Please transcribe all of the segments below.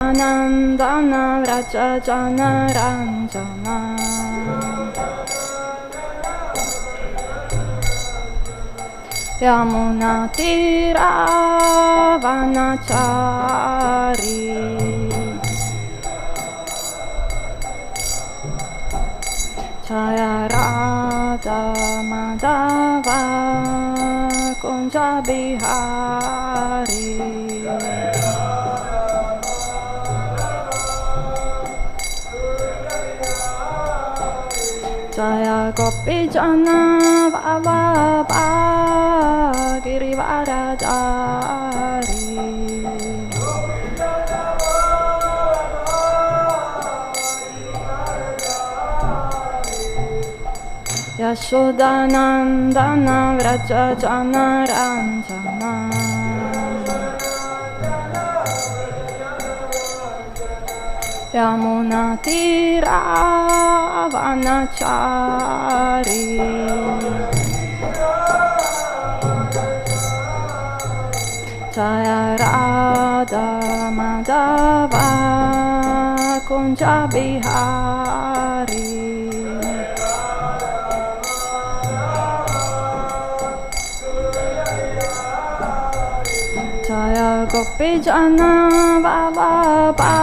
Yashodanandana Vraja Janaranjana Yamuna Tira Vanachari Jaya Radha Madhava Kunja Bihari Jaya Gopi Jana Vavava Girivaradari Yashodanandana Vraja Janaranjana Yamuna Tira Vanachari Jaya Radha Madhava Kunja Bihari Jaya Gopi Jana Vavava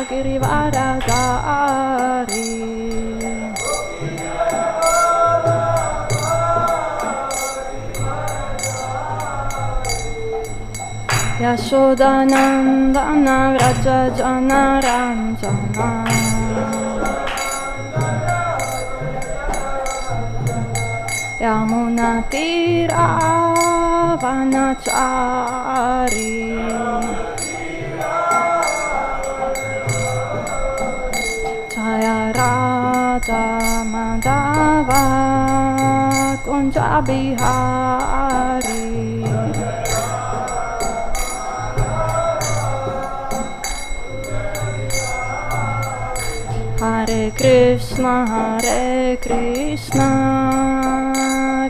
Girivaradari Yashodanandana Vraja Janaranjana Yamuna Tira Vanachari Jaya Radha Madhava Kunja Bihari Hare Krishna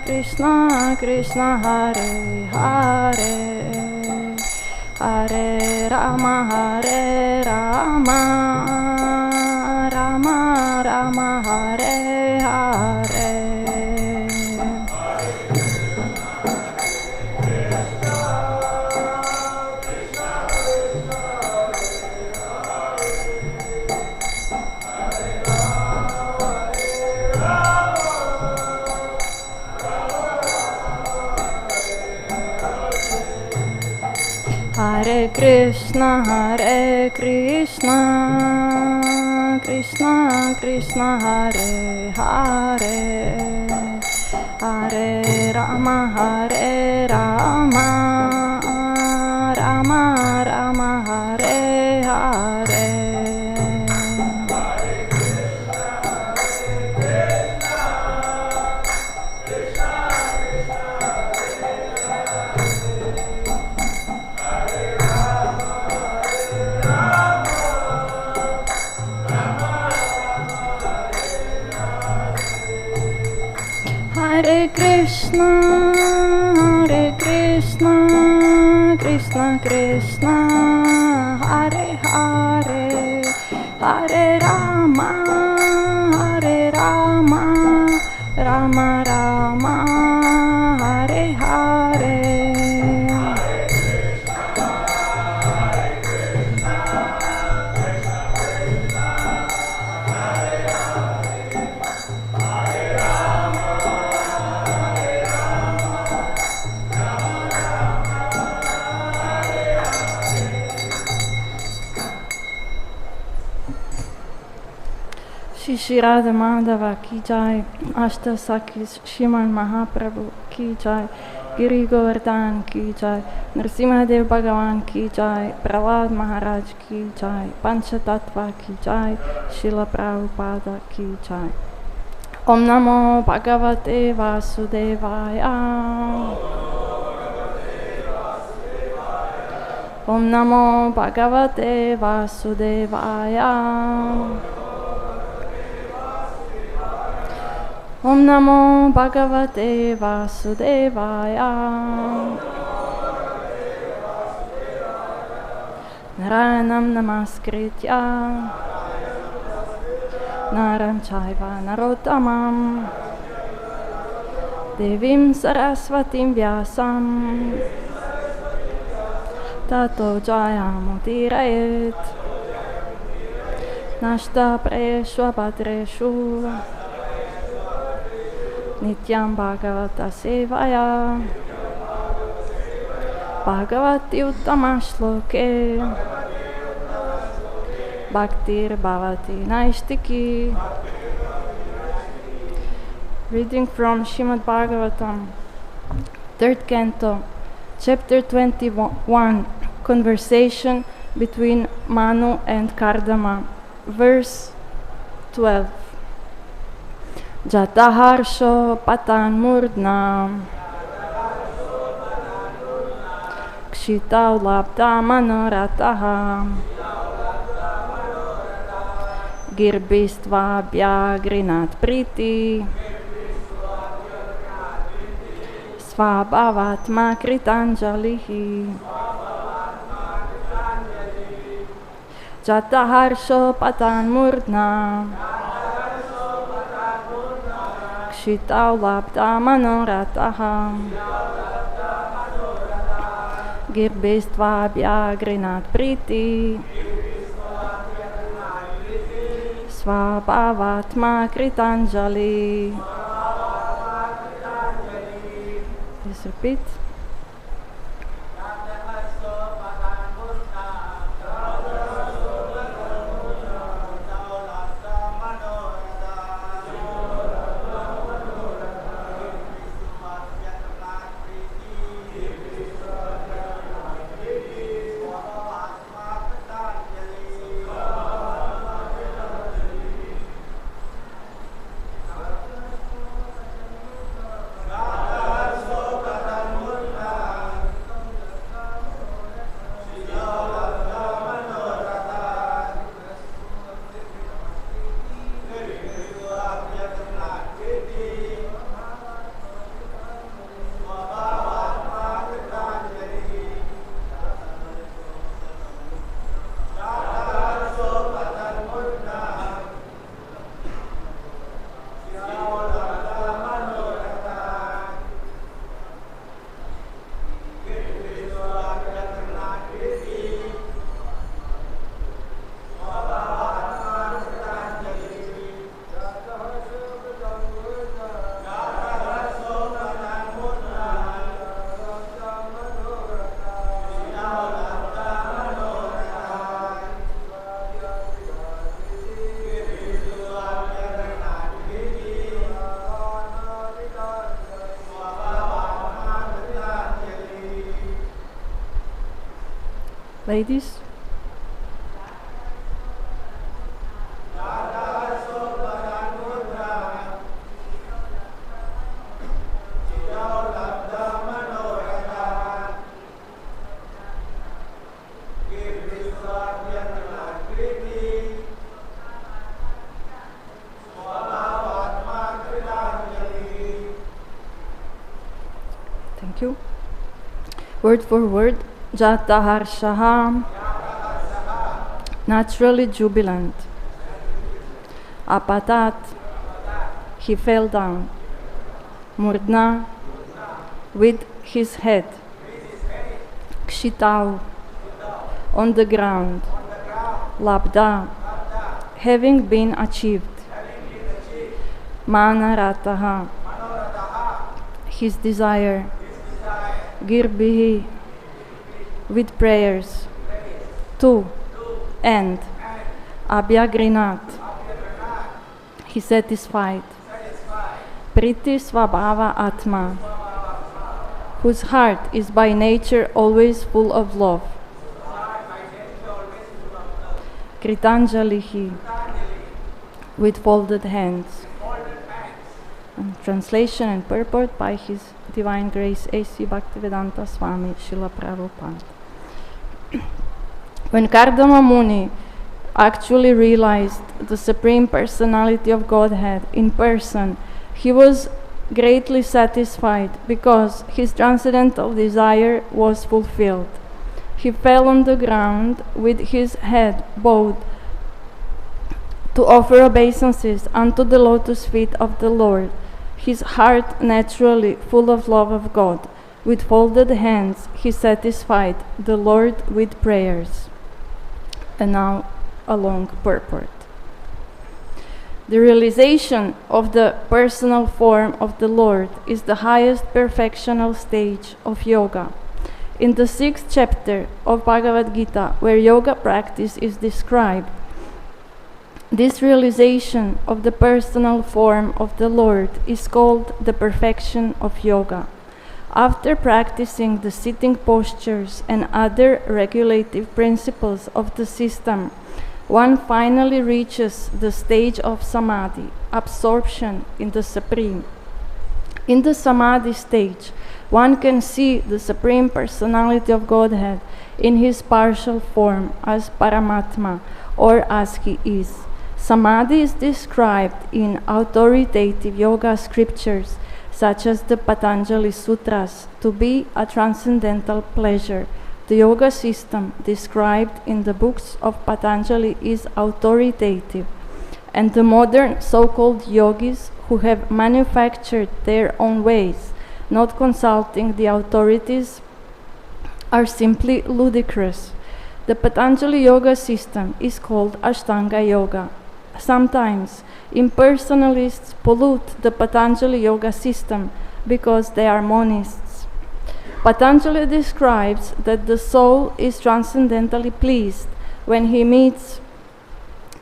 Krishna Krishna Hare Hare Hare Rama Rama Rama Hare Hare Hare Krishna Krishna Krishna Hare Hare Hare Rama Rama Rama Rama Hare Hare Hare Krishna Krishna Krishna Hare Hare Hare Rama Rama Rama Hare Hare Shri Radha Madhava ki jai, Ashta Sakis Shriman Mahaprabhu ki jai, Giri Govardhan ki jai, Nrsimhadev Bhagavan ki jai, Prahlad Maharaj ki jai, Pancha Tattva ki jai, Srila Prabhupada ki jai. Om Namo Bhagavate Vasudevaya. Om Namo Bhagavate Vasudevaya. Om Namo Bhagavate Vasudevaya. Narayanam namaskritya Naram chaiva narottamam Devim sarasvatim vyasam Tato jayamudirayet Nashta preshu abhadreshu Nityam bhagavata sevaya Bhagavati uttama shloke Bhaktir bhavati naishtiki. Reading from Srimad Bhagavatam, 3rd Canto, Chapter 21, Conversation between Manu and Kardama, verse 12. Jāta-harṣo patan mūrdhnā kṣitau labdha-manorathaḥ gīrbhis abhyagṛṇāt prīti-svabhāvātmā kṛtāñjaliḥ jāta-harṣo patan mūrdhnā kṣitau labdha-manorathaḥ gīrbhis abhyagṛṇāt prīti-svabhāvātmā kṛtāñjaliḥ. Please repeat. Ladies? Thank you. Word for word. Jāta-harṣaḥ, naturally jubilant. Apatat, he fell down. Mūrdhnā, with his head. Kṣitau, on the ground. Labdha, having been achieved. Manaḥ-rathaḥ, his desire. Gīrbhiḥ, with prayers. Tu, and. Abhyagṛṇāt, he satisfied. Prīti-svabhāvā-ātmā, whose heart is by nature always full of love. Kṛtāñjaliḥ, with folded hands. And translation and purport by His Divine Grace A.C. Bhaktivedanta Swami Srila Prabhupada. When Kardama Muni actually realized the Supreme Personality of Godhead in person, he was greatly satisfied because his transcendental desire was fulfilled. He fell on the ground with his head bowed to offer obeisances unto the lotus feet of the Lord, his heart naturally full of love of God. With folded hands he satisfied the Lord with prayers. And now a long purport. The realization of the personal form of the Lord is the highest perfectional stage of yoga. In the 6th chapter of Bhagavad Gita, where yoga practice is described, this realization of the personal form of the Lord is called the perfection of yoga. After practicing the sitting postures and other regulative principles of the system, one finally reaches the stage of samadhi, absorption in the Supreme. In the samadhi stage, one can see the Supreme Personality of Godhead in his partial form as Paramatma, or as he is. Samadhi is described in authoritative yoga scriptures such as the Patanjali Sutras to be a transcendental pleasure. The yoga system described in the books of Patanjali is authoritative, and the modern so-called yogis who have manufactured their own ways, not consulting the authorities, are simply ludicrous. The Patanjali yoga system is called Ashtanga yoga. Sometimes impersonalists pollute the Patanjali yoga system because they are monists. Patanjali describes that the soul is transcendentally pleased when he meets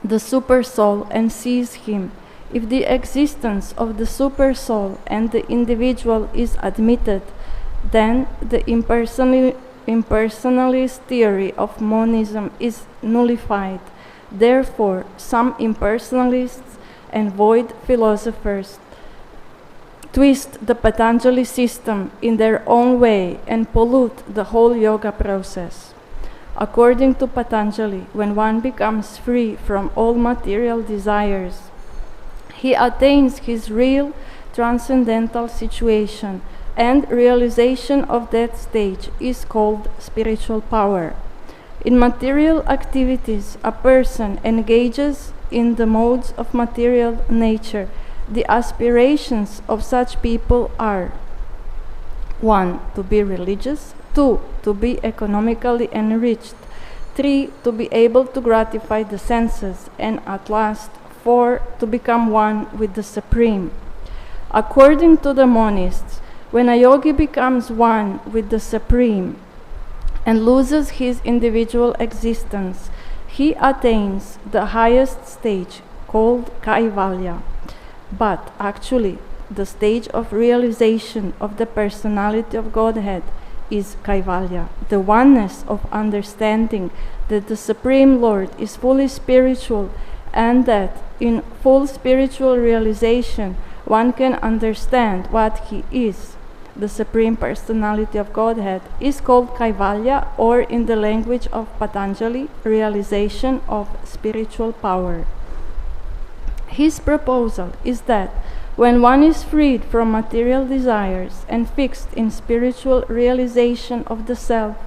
the super soul and sees him. If the existence of the super soul and the individual is admitted, then the impersonalist theory of monism is nullified. Therefore, some impersonalists and void philosophers twist the Patanjali system in their own way and pollute the whole yoga process. According to Patanjali, when one becomes free from all material desires, he attains his real transcendental situation, and realization of that stage is called spiritual power. In material activities, a person engages in the modes of material nature. The aspirations of such people are 1. To be religious, 2. To be economically enriched, 3. To be able to gratify the senses, and at last 4. To become one with the Supreme. According to the monists, when a yogi becomes one with the Supreme and loses his individual existence, he attains the highest stage called Kaivalya. But actually, the stage of realization of the personality of Godhead is Kaivalya, the oneness of understanding that the Supreme Lord is fully spiritual, and that in full spiritual realization one can understand what he is. The Supreme Personality of Godhead is called Kaivalya, or in the language of Patanjali, realization of spiritual power. His proposal is that when one is freed from material desires and fixed in spiritual realization of the self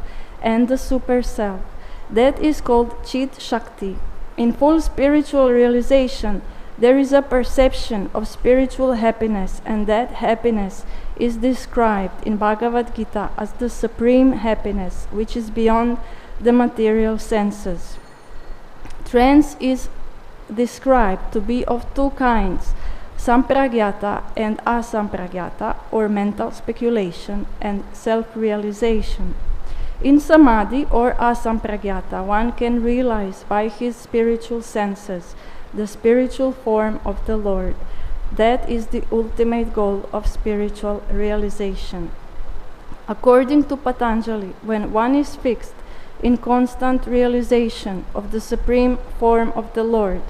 and the super self, that is called Chit Shakti. In full spiritual realization, there is a perception of spiritual happiness, and that happiness is described in Bhagavad Gita as the supreme happiness, which is beyond the material senses. Trance is described to be of two kinds, sampragyata and asampragyata, or mental speculation and self-realization. In samadhi or asampragyata, one can realize by his spiritual senses the spiritual form of the Lord. That is the ultimate goal of spiritual realization. According to Patanjali, when one is fixed in constant realization of the supreme form of the Lord,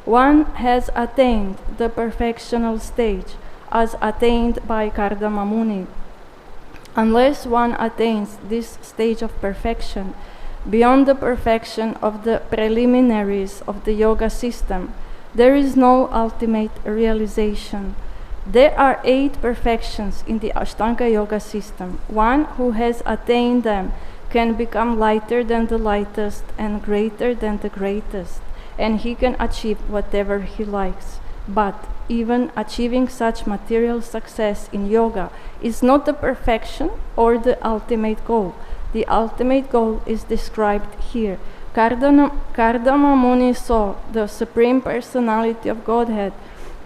one has attained the perfectional stage, as attained by Kardama Muni. Unless one attains this stage of perfection, beyond the perfection of the preliminaries of the yoga system, there is no ultimate realization. There are 8 perfections in the Ashtanga yoga system. One who has attained them can become lighter than the lightest and greater than the greatest, and he can achieve whatever he likes. But even achieving such material success in yoga is not the perfection or the ultimate goal. The ultimate goal is described here. Kardama Muni saw the Supreme Personality of Godhead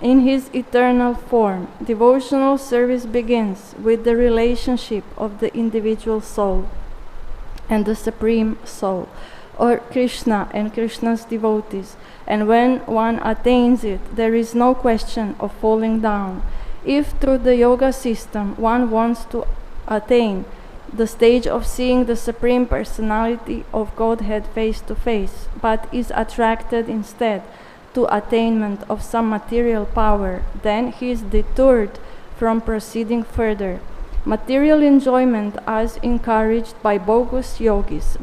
in his eternal form. Devotional service begins with the relationship of the individual soul and the Supreme Soul, or Krishna and Krishna's devotees. And when one attains it, there is no question of falling down. If through the yoga system one wants to attain the stage of seeing the Supreme Personality of Godhead face to face, but is attracted instead to attainment of some material power, then he is deterred from proceeding further. Material enjoyment, as encouraged by bogus yogis,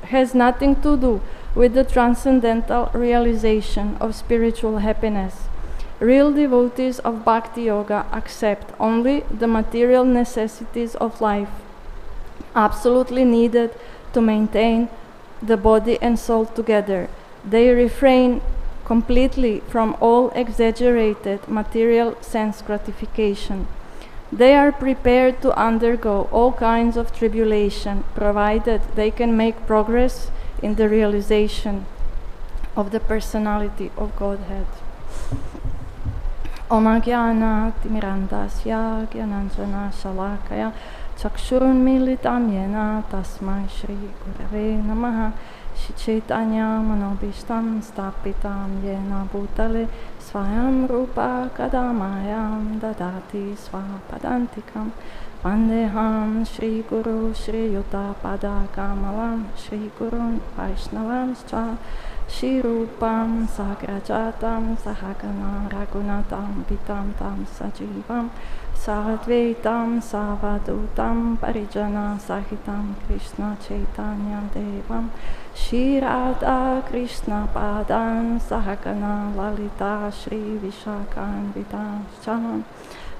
has nothing to do with the transcendental realization of spiritual happiness. Real devotees of Bhakti Yoga accept only the material necessities of life, absolutely needed to maintain the body and soul together. They refrain completely from all exaggerated material sense gratification. They are prepared to undergo all kinds of tribulation, provided they can make progress in the realization of the personality of Godhead. Om Ajnana-timirandasya Gyananjana Shalakaya Chakshurunmilitam Yena Tasmai Shri Gurave Namaha Shri Chaitanya Manobishtam Stapitam Yena Bhutale Swayam Rupa Kadamayam Dadati Swapadantikam Vandeham Shri Guru Shri Yuta Pada Kamalam Shri Gurun Vaishnavam Scha Shri Rupam Sagrajatam Sahagana Raghunatam Vitam Tam Sajivam Sadvaitam Savadutam Parijana Sahitam Krishna Chaitanya Devam Shri Radha Krishna Padan Sahagana Lalita Shri Vishakan Vitam Chamam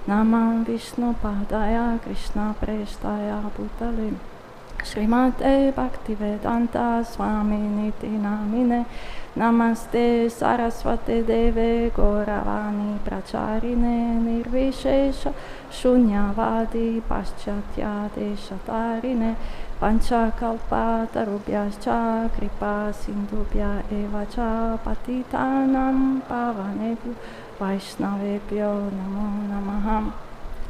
Namam Vishnu Padaya Krishna Preshtaya Bhutale Srimate Bhaktivedanta Swami Niti Namine Namaste Saraswate Deve Gauravani Pracharine Nirvishesha Shunyavadi Paschatya Deshatarine Panchakalpatarubhyascha Kripa Sindhubhya Evacha Patitanam Pavanebhyo Vaishnavebhyo Namo Namaham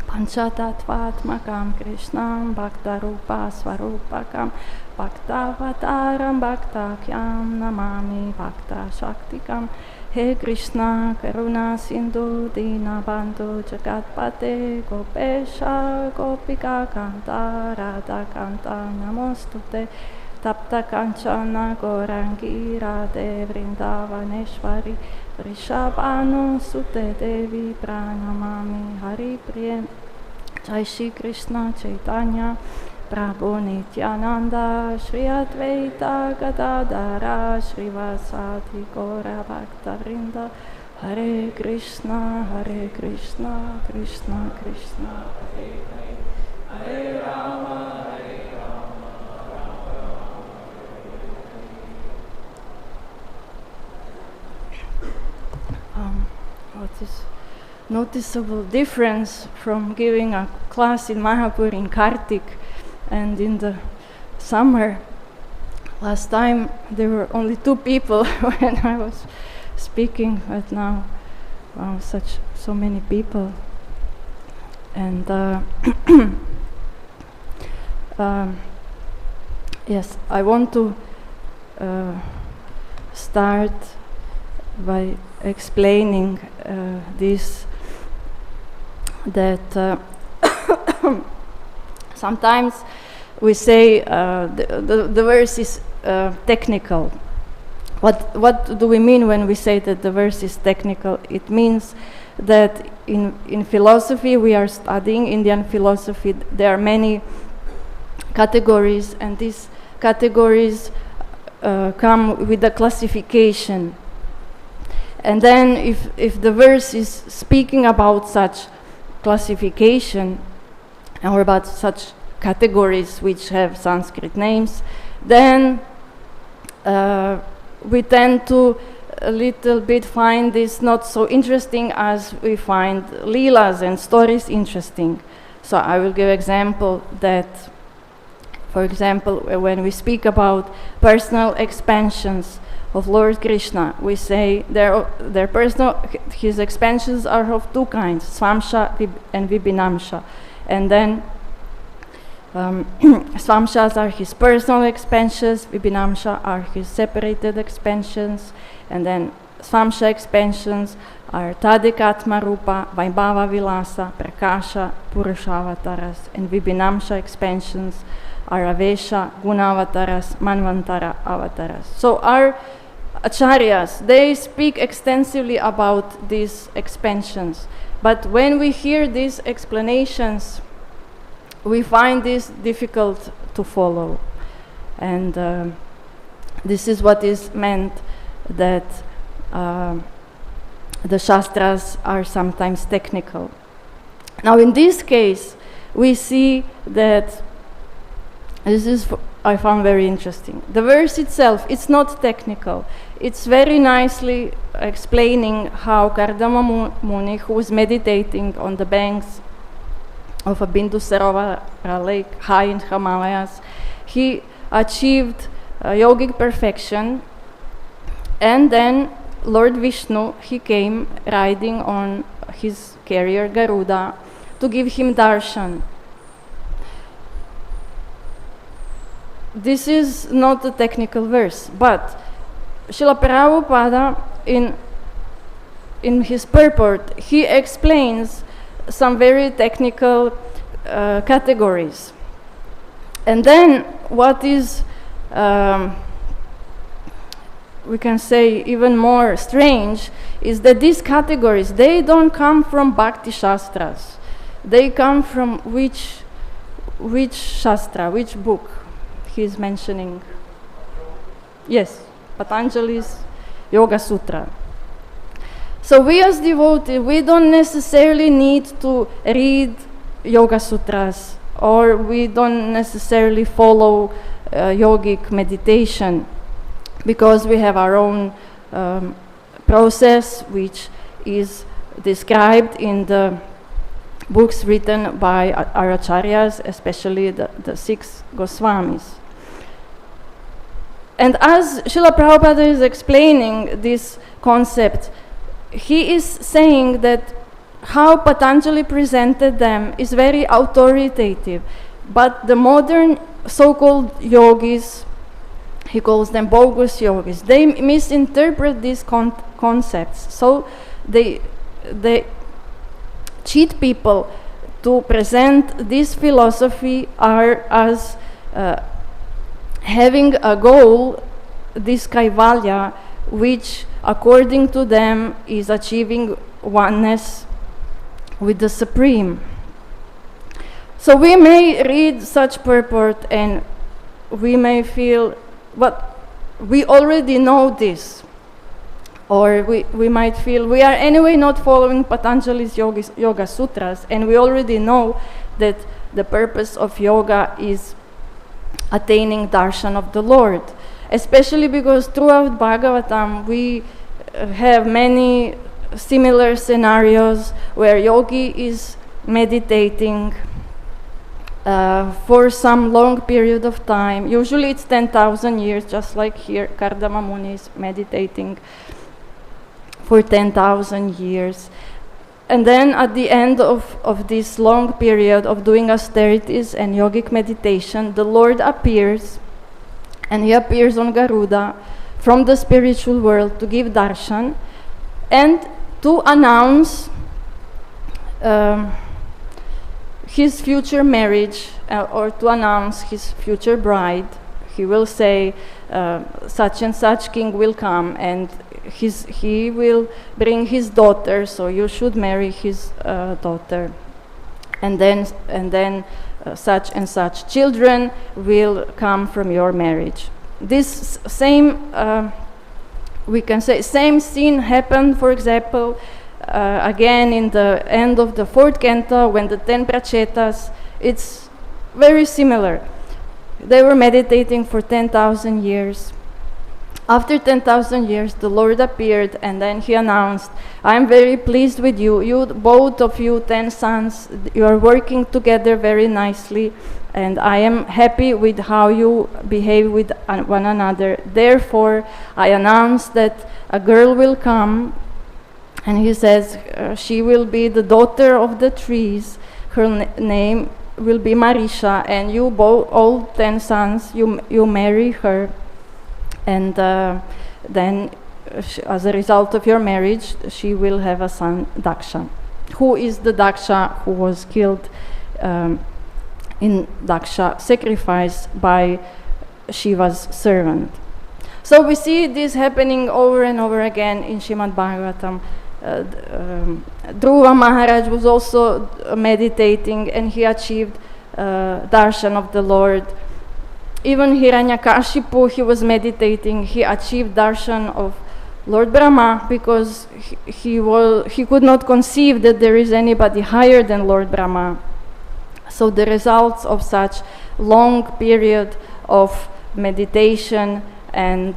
Panchatatvatmakam Krishnam Bhaktarupa Swarupakam Bhaktavataram Bhaktakyam Namami Bhakta Shaktikam He Krishna Karuna Sindhu Dinabandhu Jagatpate Gopesha Gopika Kanta Radha Kanta Namostute Tapta Kanchana Gorangi Radhe Vrindavaneshwari Vrishabhanu Sute Devi Pranamami Hari Priya Jai Shri Krishna Chaitanya Prabhu Nityananda Shri Advaita Gadadara Shri Vasati Gora Bhakta Vrinda Hare Krishna Krishna Krishna Hare Hare Hare Rama what is noticeable difference from giving a class in Mayapur in Kartik and in the summer. Last time there were only 2 people when I was speaking, but now so many people. And yes, I want to start by explaining this, that sometimes we say the verse is technical. What do we mean when we say that the verse is technical? It means that in philosophy, we are studying Indian philosophy, there are many categories, and these categories come with a classification. And then if the verse is speaking about such classification or about such categories which have Sanskrit names, then we tend to a little bit find this not so interesting as we find leelas and stories interesting. So I will give example that, for example, when we speak about personal expansions of Lord Krishna, we say his expansions are of two kinds, svamsha and vibhinamsha. And then svamshas are his personal expansions, vibhinamsha are his separated expansions, and then svamsha expansions are tadikatma rupa, vaibhava vilasa, prakasha, purushavataras, and vibhinamsha expansions are avesha, gunavataras, manvantara avataras. So our acharyas, they speak extensively about these expansions, but when we hear these explanations, we find this difficult to follow. And this is what is meant that the Shastras are sometimes technical. Now in this case, we see that this is, I found very interesting. The verse itself, it's not technical. It's very nicely explaining how Kardama Muni, who was meditating on the banks of a Bindu Sarovara lake high in Himalayas, he achieved yogic perfection, and then Lord Vishnu, he came riding on his carrier Garuda to give him darshan. This is not a technical verse, but Srila Prabhupada in his purport, he explains some very technical categories. And then what is, we can say, even more strange is that these categories, they don't come from Bhakti Shastras. They come from which Shastra, which book he's mentioning? Yes, Patanjali's Yoga Sutra. So we as devotees, we don't necessarily need to read Yoga Sutras, or we don't necessarily follow yogic meditation, because we have our own process, which is described in the books written by our acharyas, especially the 6 Goswamis. And as Srila Prabhupada is explaining this concept, he is saying that how Patanjali presented them is very authoritative, but the modern so-called yogis, he calls them bogus yogis, they misinterpret these concepts. So they cheat people to present this philosophy as having a goal, this kaivalya, which according to them is achieving oneness with the Supreme. So we may read such purport and we may feel, but we already know this. Or we might feel we are anyway not following Patanjali's Yoga Sutras, and we already know that the purpose of yoga is attaining darshan of the Lord. Especially because throughout Bhagavatam we have many similar scenarios where yogi is meditating for some long period of time. Usually it's 10,000 years, just like here Kardama Muni is meditating for 10,000 years. And then at the end of this long period of doing austerities and yogic meditation, the Lord appears, and he appears on Garuda from the spiritual world to give darshan and to announce his future marriage or to announce his future bride. He will say, such and such king will come, and he will bring his daughter, so you should marry his daughter. And then such and such children will come from your marriage. This same, we can say, same scene happened, for example, again in the end of the 4th canto, when the 10 prachetas, it's very similar. They were meditating for 10,000 years. After 10,000 years, the Lord appeared, and then he announced, I am very pleased with you. You, both of you, 10 sons, you are working together very nicely, and I am happy with how you behave with one another. Therefore, I announce that a girl will come, and he says, she will be the daughter of the trees. Her name will be Marisha, and you both, all 10 sons, you marry her. And then, as a result of your marriage, she will have a son, Daksha. Who is the Daksha who was killed in Daksha sacrifice by Shiva's servant? So we see this happening over and over again in Srimad Bhagavatam. Dhruva Maharaj was also meditating, and he achieved darshan of the Lord. Even Hiranyakashipu, he was meditating, he achieved darshan of Lord Brahma, because he could not conceive that there is anybody higher than Lord Brahma. So the results of such long period of meditation and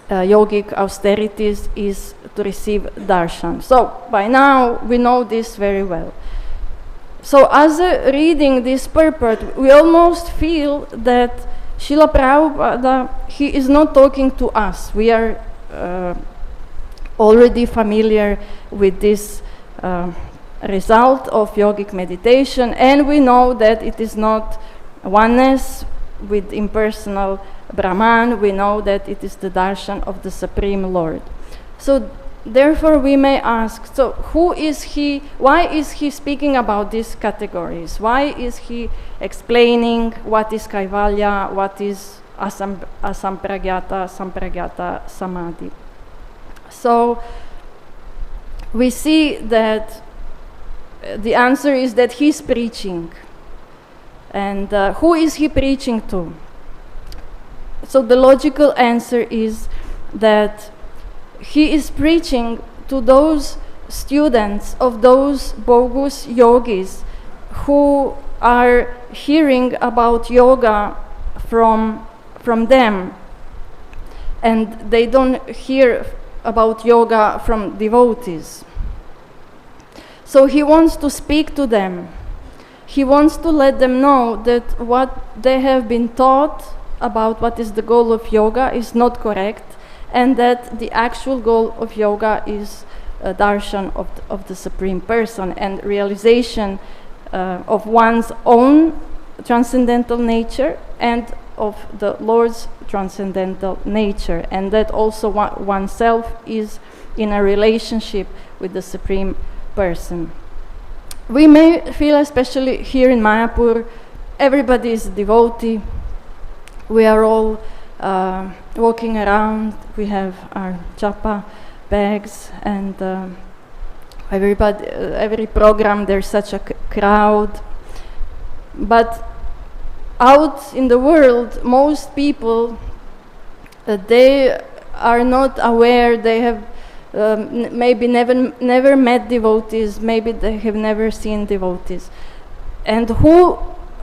yogic austerities is to receive darshan. So by now we know this very well. So as reading this purport, we almost feel that Srila Prabhupada, he is not talking to us. We are already familiar with this result of yogic meditation, and we know that it is not oneness with impersonal Brahman. We know that it is the darshan of the Supreme Lord. So therefore we may ask, so who is he, why is he speaking about these categories? Why is he explaining what is Kaivalya, what is asampragyata, sampragyata, samadhi? So we see that the answer is that he's preaching. And who is he preaching to? So the logical answer is that he is preaching to those students of those bogus yogis who are hearing about yoga from them, and they don't hear about yoga from devotees. So he wants to speak to them. He wants to let them know that what they have been taught about what is the goal of yoga is not correct, and that the actual goal of yoga is darshan of the Supreme Person and realization of one's own transcendental nature and of the Lord's transcendental nature, and that also oneself is in a relationship with the Supreme Person. We may feel, especially here in Mayapur, everybody is a devotee. We are all walking around, we have our japa bags, and every program there's such a crowd. But out in the world, most people, they are not aware, they have maybe never met devotees, maybe they have never seen devotees. And who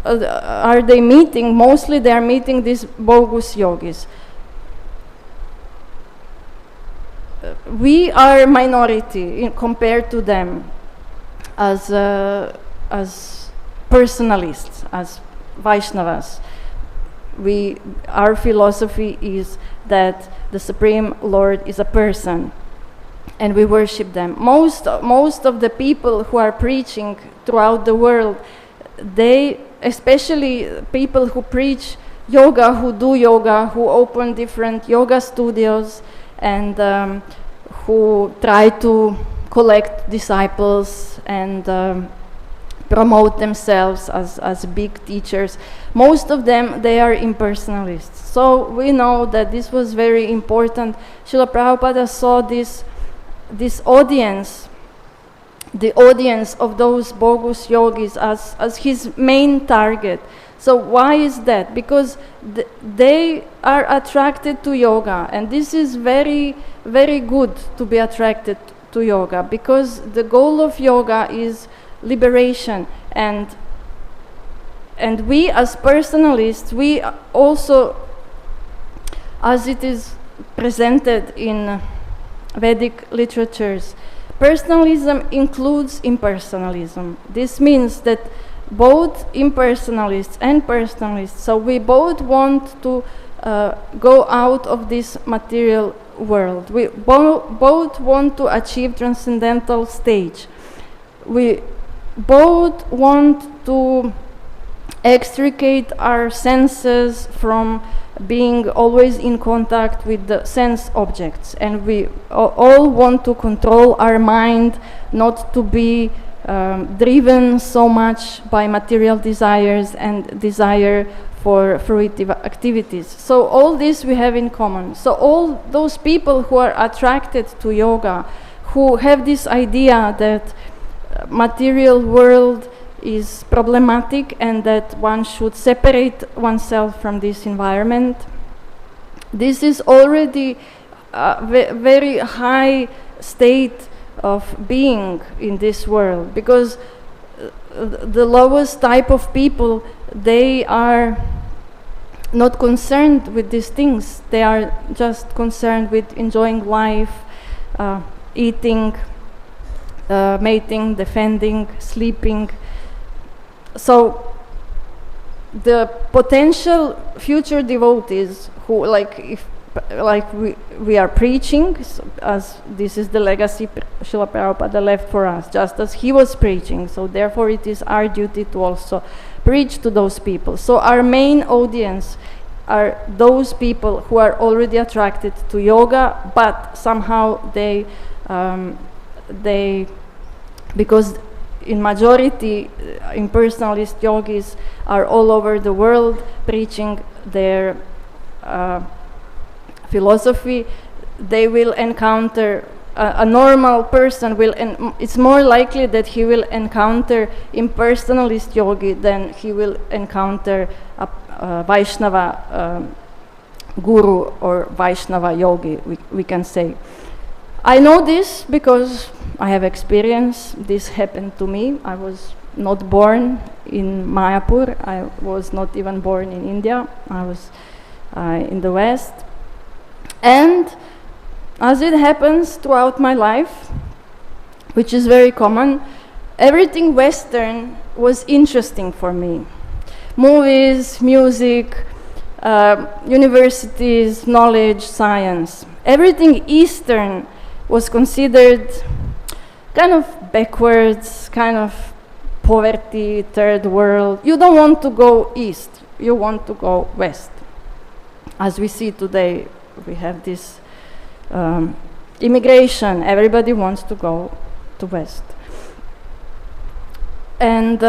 are they meeting? Mostly they are meeting these bogus yogis. We are minority compared to them as personalists, as Vaishnavas. Our philosophy is that the Supreme Lord is a person, and we worship them. Most of the people who are preaching throughout the world, they, especially people who preach yoga, who do yoga, who open different yoga studios, and who try to collect disciples and promote themselves as big teachers. Most of them, they are impersonalists. So we know that this was very important. Srila Prabhupada saw this audience, the audience of those bogus yogis, as his main target. So why is that? Because they are attracted to yoga, and this is very, very good to be attracted to yoga, because the goal of yoga is liberation, and And we as personalists, we also, as it is presented in Vedic literatures, personalism includes impersonalism. This means that both impersonalists and personalists, so we both want to go out of this material world. We both want to achieve transcendental stage. We both want to extricate our senses from being always in contact with the sense objects, and we all want to control our mind, not to be driven so much by material desires and desire for fruitive activities. So all this we have in common. So all those people who are attracted to yoga, who have this idea that material world is problematic and that one should separate oneself from this environment, this is already a very high state of being in this world, because the lowest type of people, they are not concerned with these things. They are just concerned with enjoying life, eating, mating, defending, sleeping. So the potential future devotees who, we are preaching, as this is the legacy Srila Prabhupada left for us, just as he was preaching. So therefore it is our duty to also preach to those people. So our main audience are those people who are already attracted to yoga, but somehow they because in majority impersonalist yogis are all over the world preaching their philosophy, they will encounter a normal person it's more likely that he will encounter impersonalist yogi than he will encounter a Vaishnava guru or Vaishnava yogi, we can say. I know this because I have experience. This happened to me. I was not born in Mayapur. I was not even born in India. I was in the West. And as it happens throughout my life, which is very common, everything Western was interesting for me. Movies, music, universities, knowledge, science. Everything Eastern was considered kind of backwards, kind of poverty, third world. You don't want to go east, you want to go west. As we see today, we have this immigration, everybody wants to go to west. And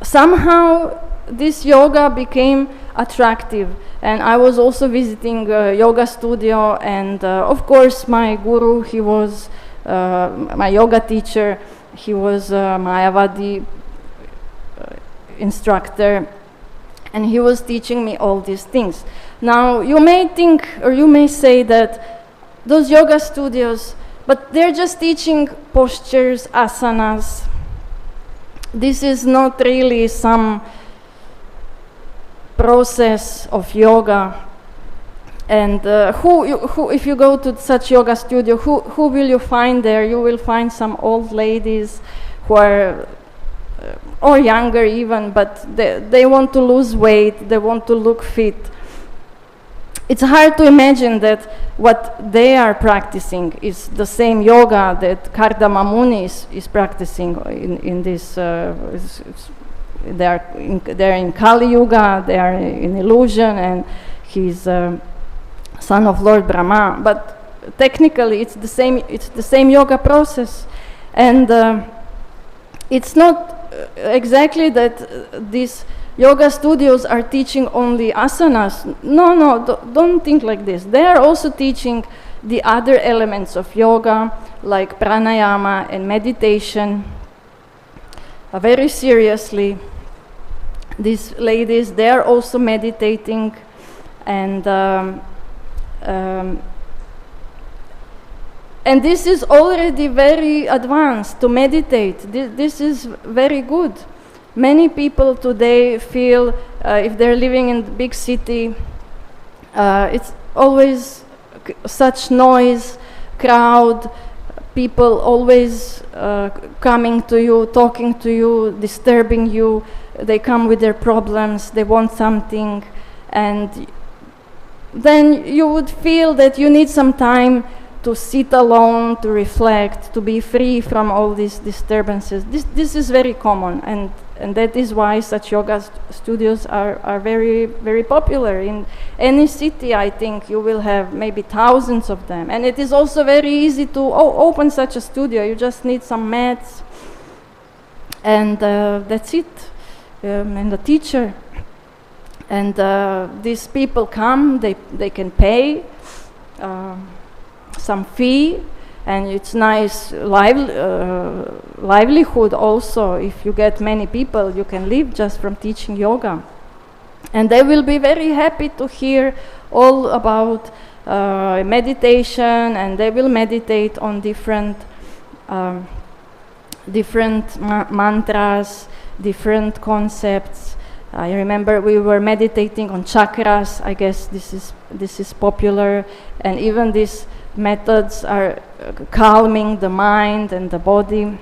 somehow this yoga became attractive, and I was also visiting a yoga studio, and of course my guru, he was my yoga teacher, he was a Mayavadi instructor, and he was teaching me all these things. Now you may think, or you may say that those yoga studios, but they're just teaching postures, asanas. This is not really some process of yoga. And if you go to such yoga studio, who will you find there? You will find some old ladies who are, or younger even, but they want to lose weight, they want to look fit. It's hard to imagine that what they are practicing is the same yoga that Kardama Muni is practicing in this. They're in Kali Yuga, they are in illusion, and he's son of Lord Brahma. But technically, it's the same yoga process, and it's not exactly that these yoga studios are teaching only asanas. No, don't think like this. They are also teaching the other elements of yoga, like pranayama and meditation, very seriously. These ladies, they are also meditating, and this is already very advanced to meditate. This is very good. Many people today feel, if they're living in the big city, it's always such noise, crowd, people always coming to you, talking to you, disturbing you. They come with their problems, they want something, and then you would feel that you need some time to sit alone, to reflect, to be free from all these disturbances. This is very common, and that is why such yoga studios are very, very popular. In any city, I think you will have maybe thousands of them. And it is also very easy to open such a studio. You just need some mats, and that's it, and a teacher. And these people come, they can pay some fee, and it's nice livelihood also. If you get many people, you can live just from teaching yoga. And they will be very happy to hear all about meditation, and they will meditate on different mantras, different concepts. I remember we were meditating on chakras. I guess this is popular, and even these methods are calming the mind and the body.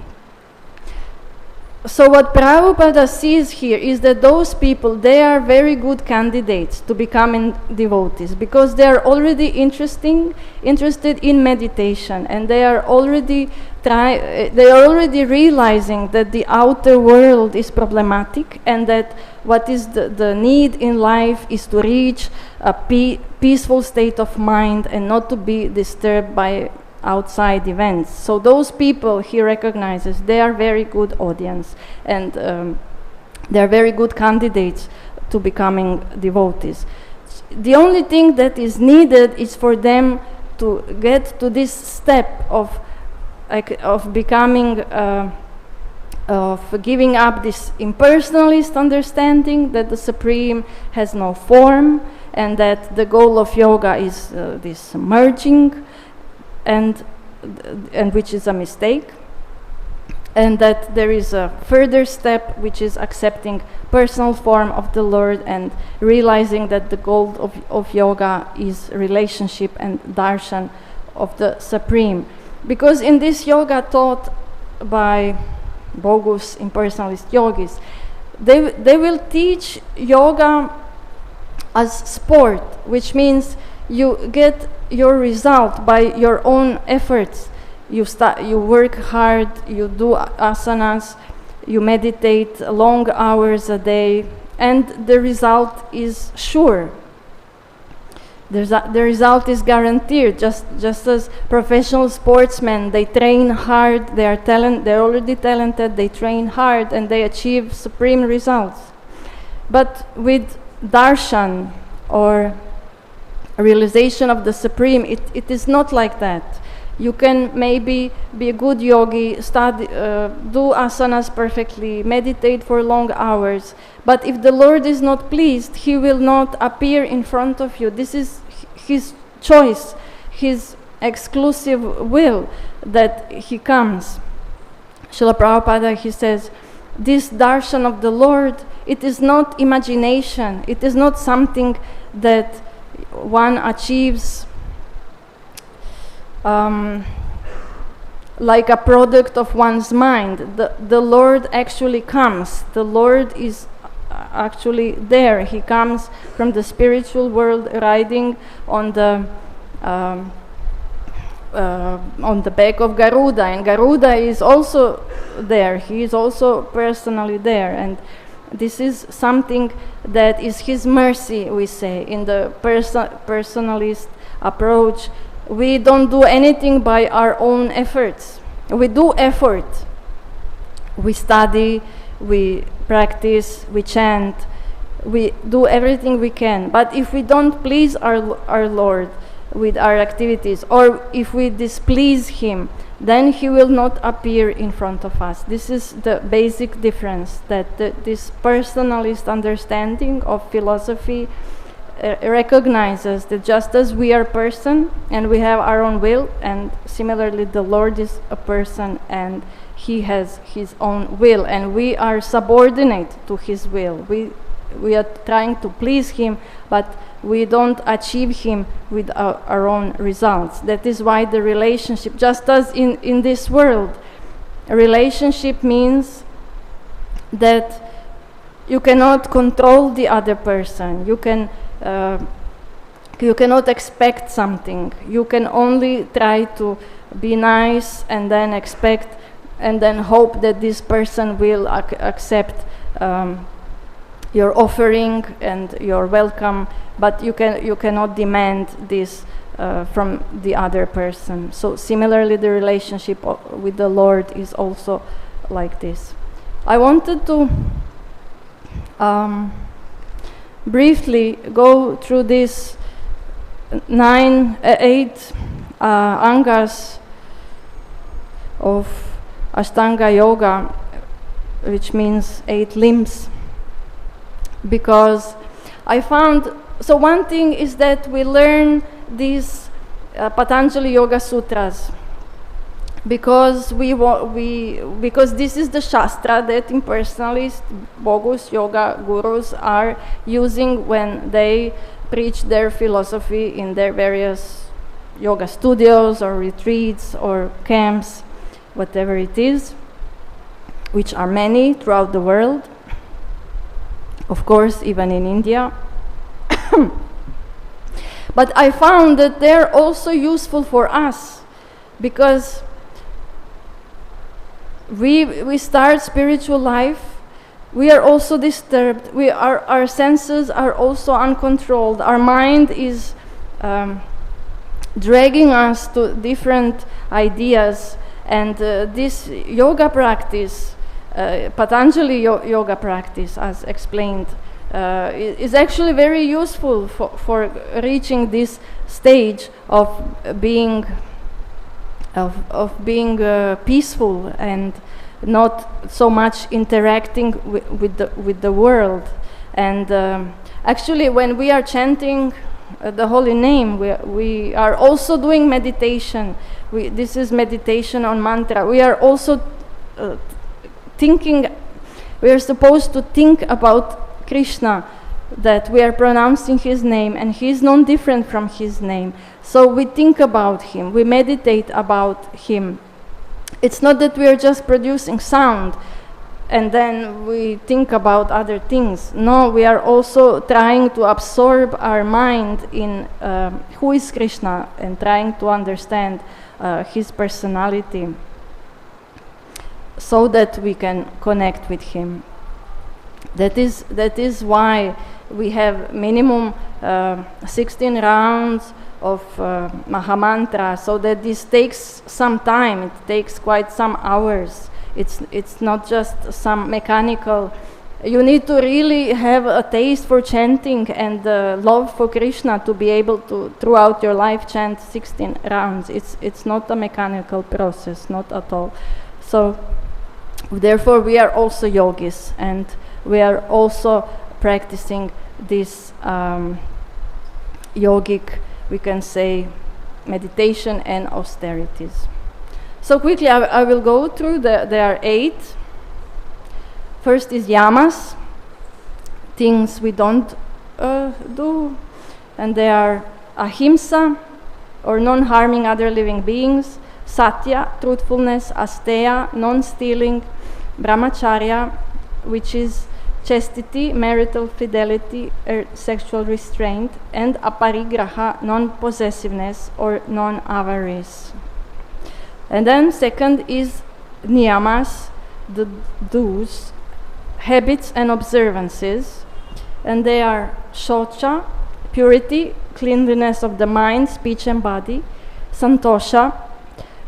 So what Prabhupada sees here is that those people, they are very good candidates to becoming devotees, because they are already interested in meditation, and they are already realizing that the outer world is problematic, and that what is the need in life is to reach a peaceful state of mind and not to be disturbed by outside events. So those people he recognizes, they are very good audience, and they are very good candidates to becoming devotees. The only thing that is needed is for them to get to this step of becoming, of giving up this impersonalist understanding that the Supreme has no form, and that the goal of yoga is this merging, and which is a mistake, and that there is a further step which is accepting personal form of the Lord and realizing that the goal of yoga is relationship and darshan of the Supreme. Because in this yoga taught by bogus impersonalist yogis, they will teach yoga as sport, which means you get your result by your own efforts. You work hard, you do asanas, you meditate long hours a day, and the result is sure. The result is guaranteed. Just as professional sportsmen, they train hard, they're already talented, they train hard, and they achieve supreme results. But with darshan, or a realization of the Supreme, it is not like that. You can maybe be a good yogi, study, do asanas perfectly, meditate for long hours, but if the Lord is not pleased, He will not appear in front of you. This is His choice, His exclusive will that He comes. Srila Prabhupada, he says, this darshan of the Lord, it is not imagination, it is not something that one achieves like a product of one's mind. The Lord actually comes. The Lord is actually there. He comes from the spiritual world, riding on the back of Garuda, and Garuda is also there. He is also personally there, and this is something that is His mercy, we say. In the personalist approach, we don't do anything by our own efforts. We do effort. We study, we practice, we chant, we do everything we can. But if we don't please our Lord with our activities, or if we displease Him, then He will not appear in front of us. This is the basic difference, that this personalist understanding of philosophy recognizes that just as we are a person and we have our own will, and similarly the Lord is a person and he has his own will, and we are subordinate to his will. We are trying to please him, but we don't achieve him with our own results. That is why the relationship, just as in this world, a relationship means that you cannot control the other person. You cannot expect something. You can only try to be nice and then expect and then hope that this person will accept your offering and your welcome, but you cannot demand this from the other person. So similarly, the relationship with the Lord is also like this. I wanted to briefly go through these 8 angas of Ashtanga Yoga, which means 8 limbs, because I found, so one thing is that we learn these Patanjali Yoga Sutras because because this is the Shastra that impersonalists, bogus, yoga gurus are using when they preach their philosophy in their various yoga studios or retreats or camps, whatever it is, which are many throughout the world, of course, even in India. But I found that they're also useful for us because we start spiritual life, we are also disturbed, our senses are also uncontrolled, our mind is dragging us to different ideas, and this yoga practice, Patanjali yoga practice, as explained, is actually very useful for reaching this stage of being peaceful and not so much interacting with the world. And actually, when we are chanting the holy name, we are also doing meditation. This is meditation on mantra. We are also thinking, we are supposed to think about Krishna, that we are pronouncing his name, and he is not different from his name. So we think about him, we meditate about him. It's not that we are just producing sound and then we think about other things. No, we are also trying to absorb our mind in who is Krishna and trying to understand his personality so that we can connect with him. That is why we have minimum 16 rounds of Mahamantra, so that this takes some time. It takes quite some hours. It's not just some mechanical. You need to really have a taste for chanting and love for Krishna to be able to, throughout your life, chant 16 rounds. It's not a mechanical process, not at all. So, therefore, we are also yogis, and we are also practicing this yogic, we can say, meditation and austerities. So quickly, I will go through. There are 8. First is yamas, things we don't do, and they are ahimsa, or non-harming other living beings, satya, truthfulness, asteya, non-stealing, brahmacharya, which is chastity, marital fidelity, or sexual restraint, and aparigraha, non-possessiveness or non-avarice. And then second is niyamas, the do's, habits and observances, and they are shocha, purity, cleanliness of the mind, speech and body, santosha,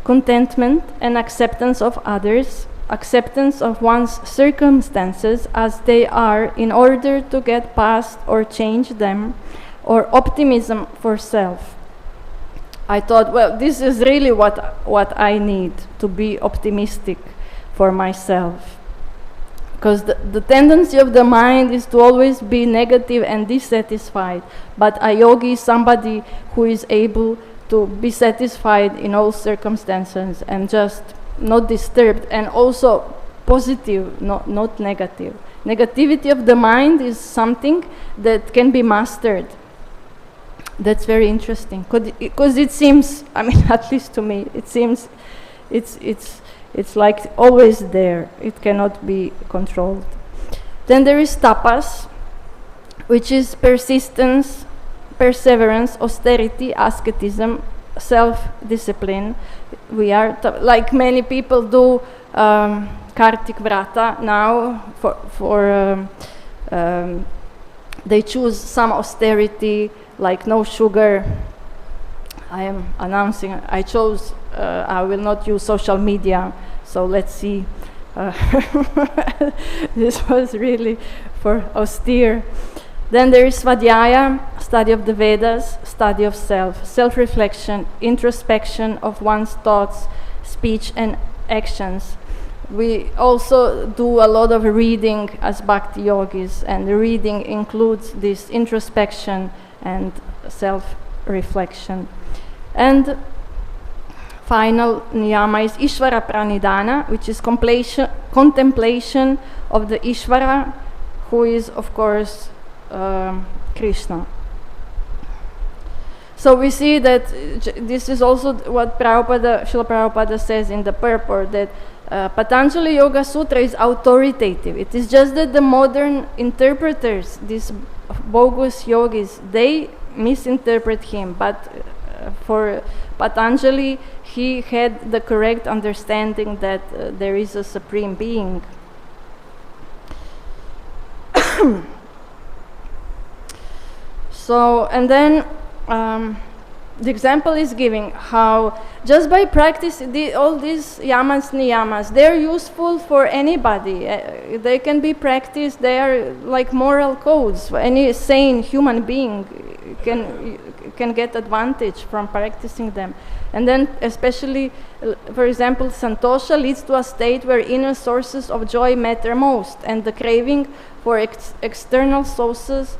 contentment and acceptance of others, acceptance of one's circumstances as they are in order to get past or change them, or optimism for self. I thought, well, this is really what I need, to be optimistic for myself. Because the tendency of the mind is to always be negative and dissatisfied. But a yogi is somebody who is able to be satisfied in all circumstances and just not disturbed, and also positive, not negative. Negativity of the mind is something that can be mastered. That's very interesting, because it seems, I mean, at least to me, it seems it's like always there. It cannot be controlled. Then there is tapas, which is persistence, perseverance, austerity, asceticism, self-discipline. We are, like many people do, Kartik Vrata now, they choose some austerity, like no sugar. I am announcing, I chose, I will not use social media, so let's see. This was really for austere. Then there is Svadhyaya, study of the Vedas, study of self, self-reflection, introspection of one's thoughts, speech and actions. We also do a lot of reading as bhakti yogis, and the reading includes this introspection and self-reflection. And final niyama is Ishvara Pranidhana, which is contemplation of the Ishvara, who is, of course, Krishna. So we see that this is also what Srila Prabhupada says in the Purport, that Patanjali Yoga Sutra is authoritative. It is just that the modern interpreters, these bogus yogis, they misinterpret him, but for Patanjali, he had the correct understanding that there is a supreme being. So, and then the example is giving how just by practice all these yamas, niyamas, they're useful for anybody. They can be practiced, they are like moral codes. Any sane human being can get advantage from practicing them. And then especially, for example, santosha leads to a state where inner sources of joy matter most, and the craving for external sources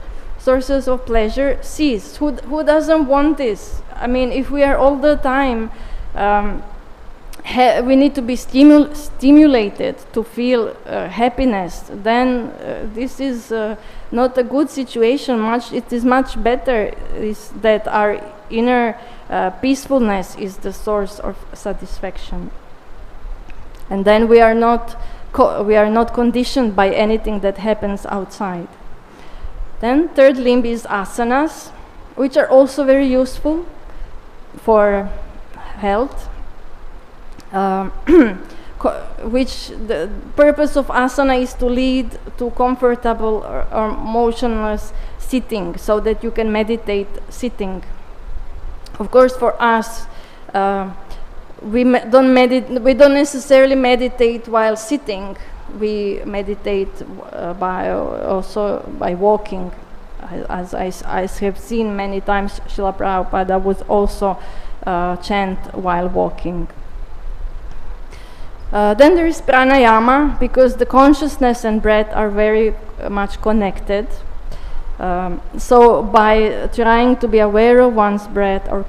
of pleasure cease. Who doesn't want this? I mean, if we are all the time, we need to be stimulated to feel happiness, then this is not a good situation. It is much better that our inner peacefulness is the source of satisfaction. And then we are not conditioned by anything that happens outside. Then third limb is asanas, which are also very useful for health, which the purpose of asana is to lead to comfortable or motionless sitting, so that you can meditate sitting. Of course, for us, we don't necessarily meditate while sitting. We meditate by walking, as I have seen many times. Srila Prabhupada would also chant while walking. Then there is pranayama, because the consciousness and breath are very much connected. So by trying to be aware of one's breath or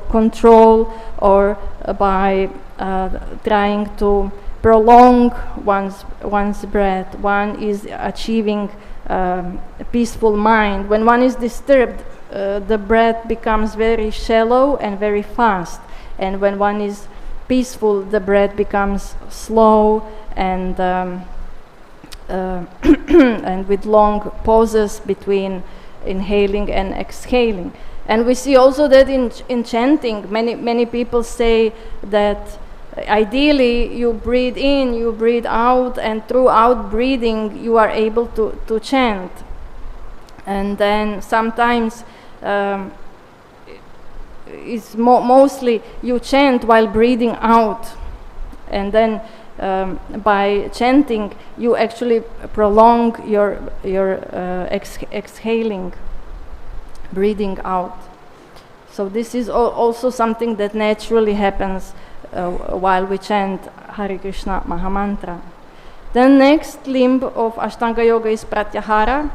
control, or by trying to prolong one's breath, one is achieving a peaceful mind. When one is disturbed, the breath becomes very shallow and very fast. And when one is peaceful, the breath becomes slow and and with long pauses between inhaling and exhaling. And we see also that in chanting, many people say that ideally you breathe in, you breathe out, and throughout breathing you are able to chant. And then sometimes it's mostly you chant while breathing out, and then by chanting you actually prolong your exhaling, breathing out. So this is also something that naturally happens while we chant Hare Krishna Mahamantra. The next limb of Ashtanga Yoga is pratyahara,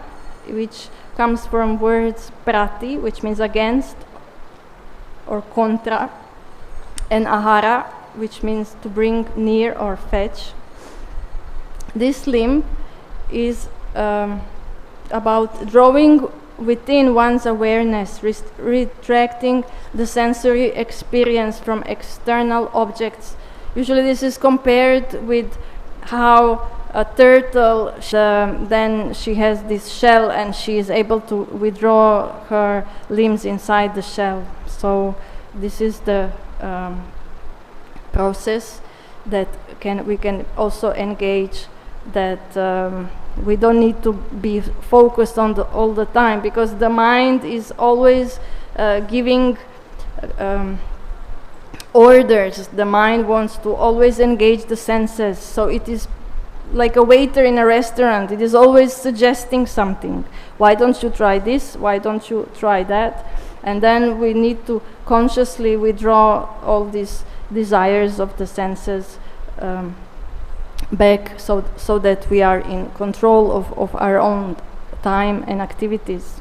which comes from words prati, which means against or contra, and ahara, which means to bring near or fetch. This limb is about drawing within one's awareness, retracting the sensory experience from external objects. Usually this is compared with how a turtle, then she has this shell and she is able to withdraw her limbs inside the shell. So this is the process that we can also engage, that we don't need to be focused on all the time, because the mind is always giving orders. The mind wants to always engage the senses. So it is like a waiter in a restaurant. It is always suggesting something. Why don't you try this? Why don't you try that? And then we need to consciously withdraw all these desires of the senses back, so that we are in control of our own time and activities.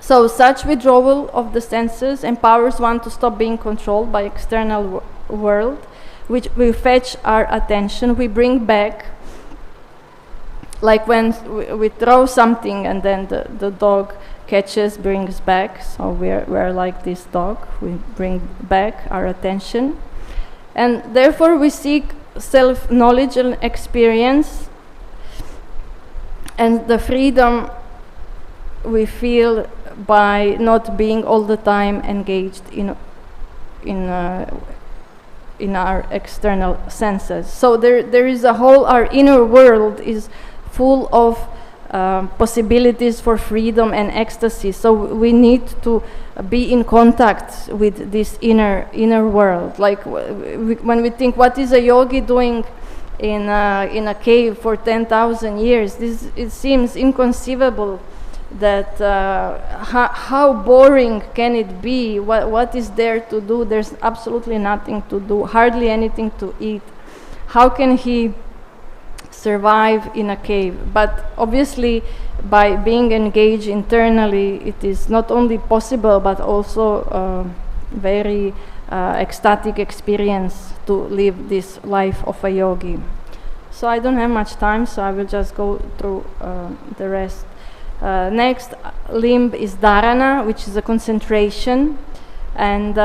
So such withdrawal of the senses empowers one to stop being controlled by external world, which will fetch our attention. We bring back, like when we throw something and then the dog catches, brings back. So we're like this dog. We bring back our attention. And therefore we seek self-knowledge and experience, and the freedom we feel by not being all the time engaged in our external senses. So there is a whole, our inner world is full of possibilities for freedom and ecstasy. So we need to be in contact with this inner world. Like when we think, what is a yogi doing in a cave for 10,000 years? It seems inconceivable. That how boring can it be? What is there to do? There's absolutely nothing to do, hardly anything to eat. How can he survive in a cave? But obviously, by being engaged internally, it is not only possible but also very ecstatic experience to live this life of a yogi. So I don't have much time, so I will just go through the rest. Next limb is dharana, which is a concentration and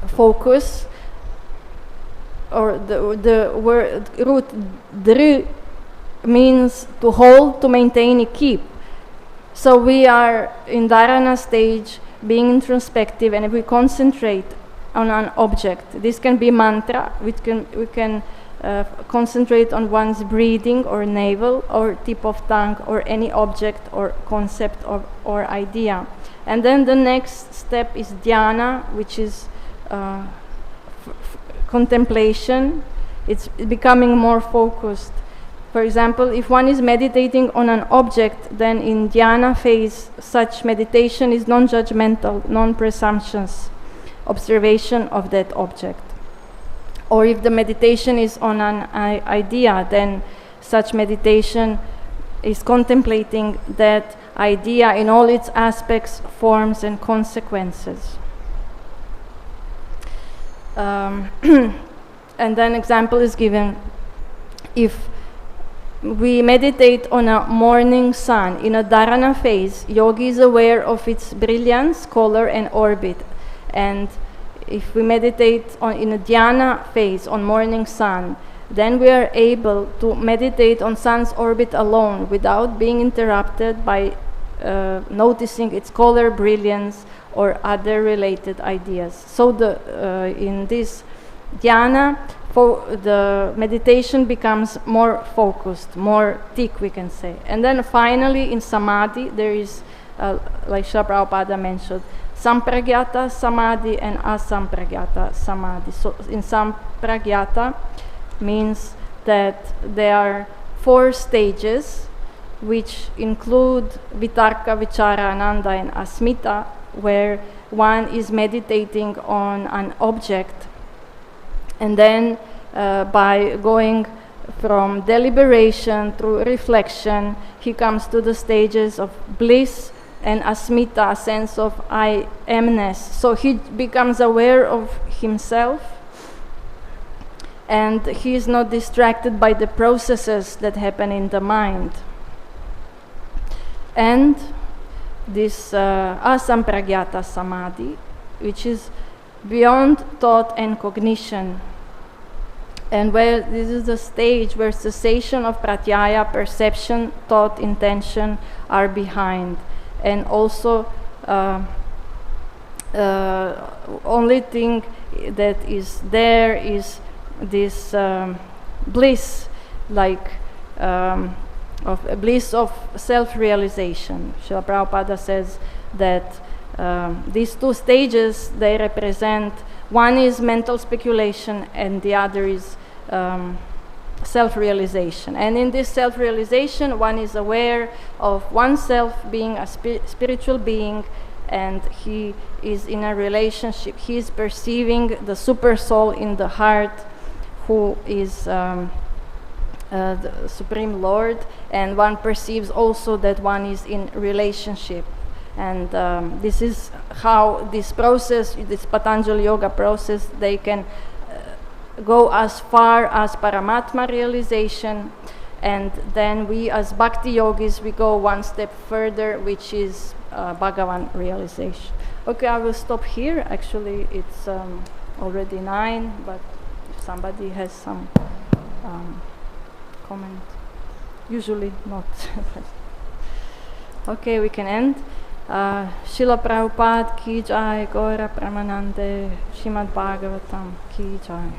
focus, or the word root dr means to hold, to maintain, keep. So we are in dharana stage, being introspective, and if we concentrate on an object, this can be mantra, we can concentrate on one's breathing or navel or tip of tongue or any object or concept or idea. And then the next step is dhyana, which is contemplation. It's becoming more focused. For example, if one is meditating on an object, then in dhyana phase, such meditation is non-judgmental, non-presumptuous observation of that object. Or if the meditation is on an idea, then such meditation is contemplating that idea in all its aspects, forms, and consequences. And then example is given. If we meditate on a morning sun in a dharana phase, yogi is aware of its brilliance, color, and orbit. And if we meditate in a dhyana phase on morning sun, then we are able to meditate on sun's orbit alone without being interrupted by noticing its color, brilliance, or other related ideas. So in this dhyana, the meditation becomes more focused, more thick, we can say. And then finally in samadhi, there is, like Srila Prabhupada mentioned, sampragyata samadhi and asampragyata samadhi. So in sampragyata means that there are 4 stages which include vitarka, vichara, ananda, and asmita, where one is meditating on an object And then by going from deliberation through reflection, he comes to the stages of bliss and asmita, a sense of I amness. So he becomes aware of himself, and he is not distracted by the processes that happen in the mind. And this asampragyata samadhi, which is beyond thought and cognition, and where this is the stage where cessation of pratyaya, perception, thought, intention are behind, and also only thing that is there is this bliss, like of bliss of self-realization. Srila Prabhupada says that these two stages, they represent, one is mental speculation and the other is self-realization. And in this self-realization, one is aware of oneself being a spiritual being, and he is in a relationship. He is perceiving the super soul in the heart, who is the Supreme Lord, and one perceives also that one is in relationship. And this is how this process, this Patanjali Yoga process, they can go as far as Paramatma realization, and then we as Bhakti Yogis, we go one step further, which is Bhagavan realization. Okay, I will stop here. Actually, it's already 9, but if somebody has some comment, usually not. Okay, we can end. Srila Prabhupada ki jai, Gaura Pramanande, Srimad Bhagavatam ki jai.